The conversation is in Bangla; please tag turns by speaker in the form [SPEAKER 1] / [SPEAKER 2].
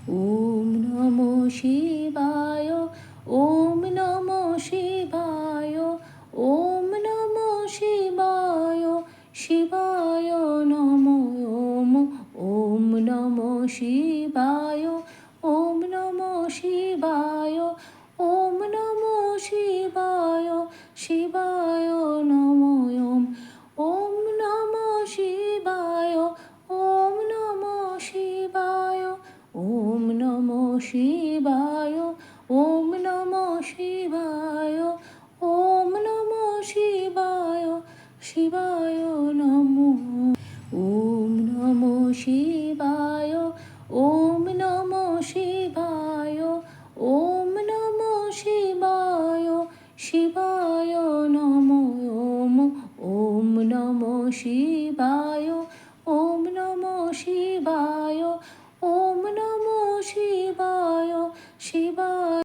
[SPEAKER 1] ওম নমো শিবায়, ওম নমো শিবায়, ওম নমো শিবায়, শিবায় নমো ওম। ওম নমো শিবায়, ওম নমো শিবায়, ওম নমো শিবায়, শিবায় নমো ওম। ওম নমো শিবায়, ওম নমো শিবায়, ওম নমো শিবায়।